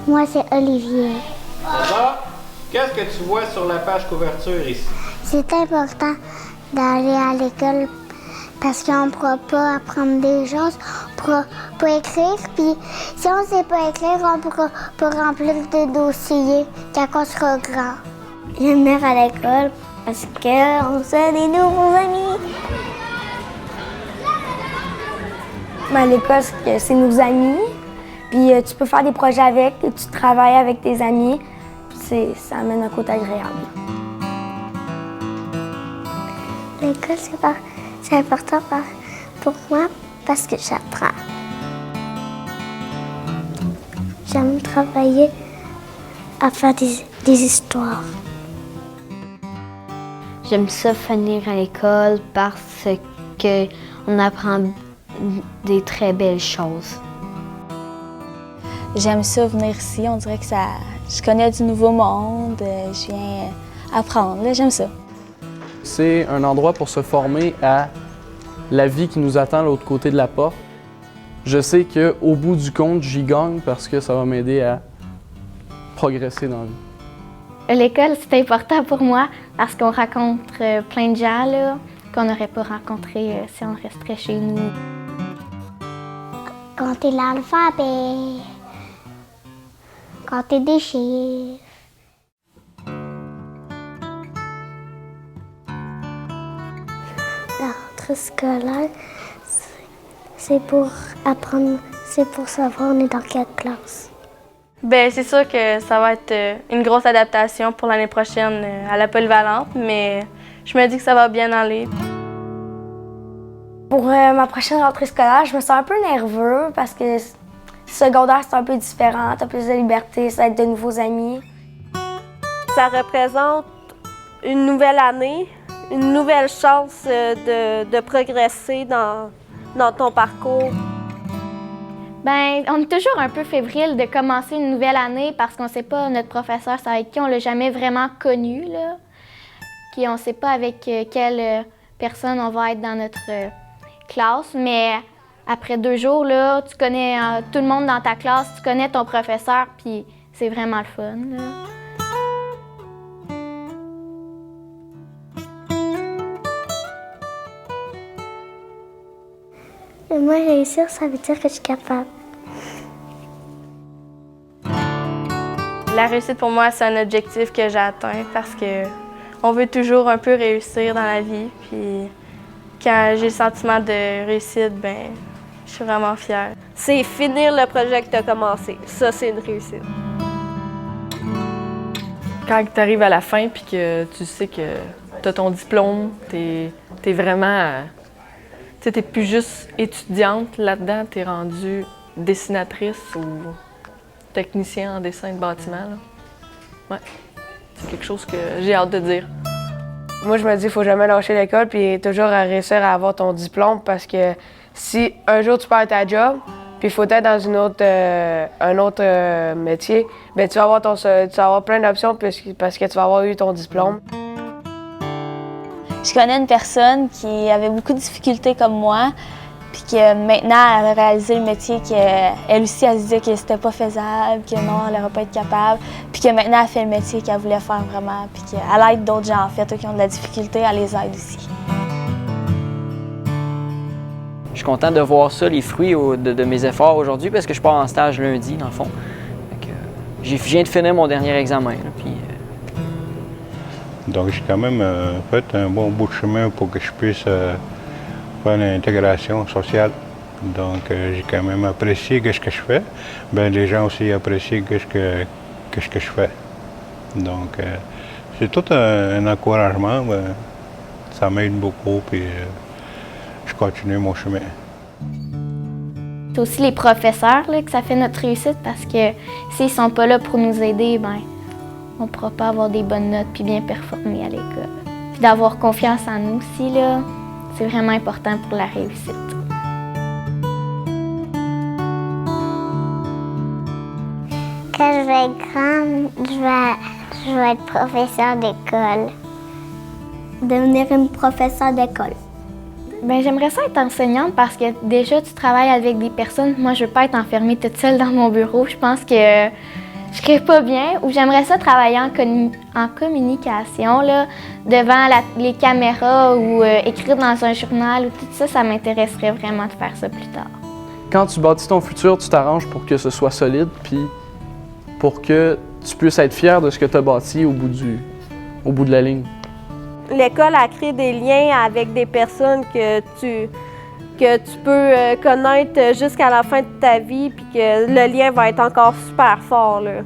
Moi, c'est Olivier. César, qu'est-ce que tu vois sur la page couverture ici? C'est important d'aller à l'école parce qu'on ne pourra pas apprendre des choses, on pourra pas écrire, puis si on ne sait pas écrire, on ne pourra pas remplir de dossiers quand on sera grand. J'aime venir à l'école parce qu'on se fait des nouveaux amis. À l'école, c'est nos amis, puis tu peux faire des projets avec, tu travailles avec tes amis, puis ça amène un côté agréable. L'école, c'est important pour moi parce que j'apprends. J'aime travailler à faire des histoires. J'aime ça venir à l'école parce qu'on apprend des très belles choses. J'aime ça venir ici, on dirait que je connais du nouveau monde, je viens apprendre, là, j'aime ça. C'est un endroit pour se former à la vie qui nous attend de l'autre côté de la porte. Je sais qu'au bout du compte, j'y gagne parce que ça va m'aider à progresser dans la vie. L'école, c'est important pour moi parce qu'on rencontre plein de gens là, qu'on n'aurait pas rencontrés si on resterait chez nous. Compter l'alphabet, compter des chiffres. La rentrée scolaire, c'est pour apprendre, c'est pour savoir on est dans quelle classe. Bien, c'est sûr que ça va être une grosse adaptation pour l'année prochaine à la polyvalente, mais je me dis que ça va bien aller. Pour ma prochaine rentrée scolaire, je me sens un peu nerveux parce que secondaire, c'est un peu différent, t'as plus de liberté, ça va être de nouveaux amis. Ça représente une nouvelle année, une nouvelle chance de progresser dans ton parcours. Ben, on est toujours un peu fébrile de commencer une nouvelle année parce qu'on ne sait pas notre professeur, c'est avec qui on l'a jamais vraiment connu, là. Puis on ne sait pas avec quelle personne on va être dans notre classe, mais après 2 jours, là, tu connais tout le monde dans ta classe, tu connais ton professeur, puis c'est vraiment le fun, là. Moi, réussir, ça veut dire que je suis capable. La réussite pour moi, c'est un objectif que j'ai atteint parce que on veut toujours un peu réussir dans la vie. Puis quand j'ai le sentiment de réussite, ben, je suis vraiment fière. C'est finir le projet que tu as commencé. Ça, c'est une réussite. Quand tu arrives à la fin puis que tu sais que tu as ton diplôme, t'es vraiment... Tu n'es plus juste étudiante là-dedans, tu es rendue dessinatrice ou technicien en dessin de bâtiment. Là. Ouais. C'est quelque chose que j'ai hâte de dire. Moi, je me dis qu'il ne faut jamais lâcher l'école puis toujours réussir à avoir ton diplôme parce que si un jour tu perds ta job puis il faut être dans un autre métier, bien, tu vas avoir plein d'options parce que tu vas avoir eu ton diplôme. Je connais une personne qui avait beaucoup de difficultés comme moi, puis que maintenant, elle a réalisé le métier qu'elle aussi, elle se disait que c'était pas faisable, que non, elle n'aurait pas été capable, puis que maintenant, elle fait le métier qu'elle voulait faire vraiment, puis qu'elle aide d'autres gens, en fait, eux qui ont de la difficulté, elle les aide aussi. Je suis content de voir ça, les fruits de mes efforts aujourd'hui, parce que je pars en stage lundi, dans le fond. Je viens de finir mon dernier examen, là, puis... Donc, j'ai quand même fait un bon bout de chemin pour que je puisse faire l'intégration sociale. Donc, j'ai quand même apprécié ce que je fais. Bien, les gens aussi apprécient ce que je fais. Donc, c'est tout un encouragement. Ben, ça m'aide beaucoup, puis je continue mon chemin. C'est aussi les professeurs là, que ça fait notre réussite parce que s'ils ne sont pas là pour nous aider, ben, on ne pourra pas avoir des bonnes notes puis bien performer à l'école. Puis d'avoir confiance en nous aussi, là, c'est vraiment important pour la réussite. Quand je vais être grande, je vais être professeur d'école. Devenir une professeure d'école. Bien, j'aimerais ça être enseignante parce que déjà, tu travailles avec des personnes. Moi, je ne veux pas être enfermée toute seule dans mon bureau. Je pense que je serais pas bien, ou j'aimerais ça travailler en communication, là, devant les caméras ou écrire dans un journal ou tout ça, ça m'intéresserait vraiment de faire ça plus tard. Quand tu bâtis ton futur, tu t'arranges pour que ce soit solide, puis pour que tu puisses être fier de ce que tu as bâti au bout de la ligne. L'école a créé des liens avec des personnes que tu peux connaître jusqu'à la fin de ta vie, puis que le lien va être encore super fort, là.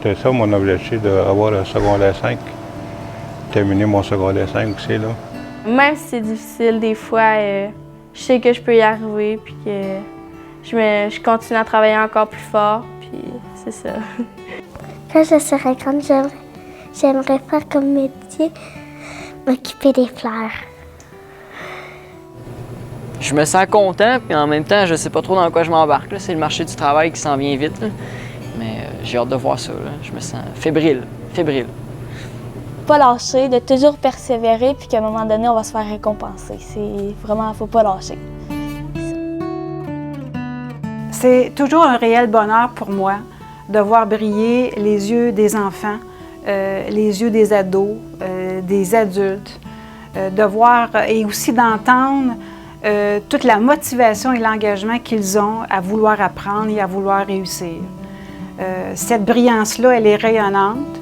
C'est ça mon objectif, d'avoir un secondaire 5. Terminer mon secondaire 5 aussi, là. Même si c'est difficile, des fois, je sais que je peux y arriver, puis que je continue à travailler encore plus fort, puis c'est ça. Quand je serai grande, j'aimerais faire comme métier m'occuper des fleurs. Je me sens content, puis en même temps, je sais pas trop dans quoi je m'embarque. C'est le marché du travail qui s'en vient vite, là. Mais j'ai hâte de voir ça, là. Je me sens fébrile. Pas lâcher, de toujours persévérer, puis qu'à un moment donné, on va se faire récompenser. C'est vraiment, faut pas lâcher. C'est toujours un réel bonheur pour moi de voir briller les yeux des enfants, les yeux des ados, des adultes, de voir et aussi d'entendre toute la motivation et l'engagement qu'ils ont à vouloir apprendre et à vouloir réussir. Cette brillance-là, elle est rayonnante.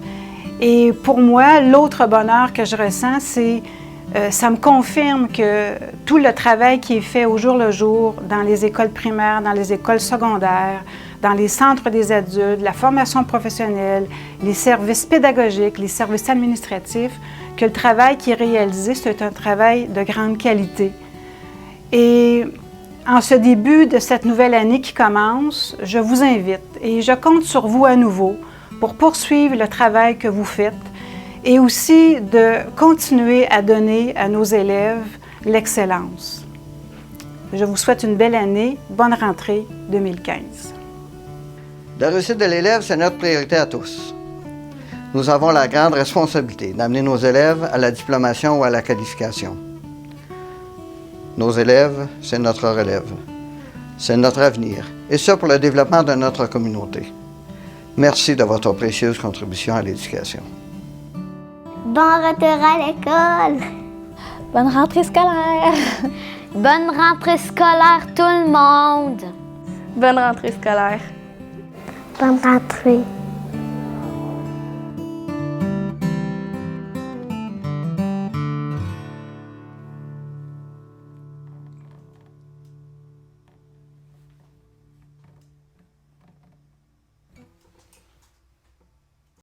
Et pour moi, l'autre bonheur que je ressens, c'est ça me confirme que tout le travail qui est fait au jour le jour dans les écoles primaires, dans les écoles secondaires, dans les centres des adultes, la formation professionnelle, les services pédagogiques, les services administratifs, que le travail qui est réalisé, c'est un travail de grande qualité. Et en ce début de cette nouvelle année qui commence, je vous invite et je compte sur vous à nouveau pour poursuivre le travail que vous faites et aussi de continuer à donner à nos élèves l'excellence. Je vous souhaite une belle année, bonne rentrée 2015. La réussite de l'élève, c'est notre priorité à tous. Nous avons la grande responsabilité d'amener nos élèves à la diplomation ou à la qualification. Nos élèves, c'est notre relève. C'est notre avenir, et ça pour le développement de notre communauté. Merci de votre précieuse contribution à l'éducation. Bon retour à l'école! Bonne rentrée scolaire! Bonne rentrée scolaire tout le monde! Bonne rentrée scolaire! Bonne rentrée!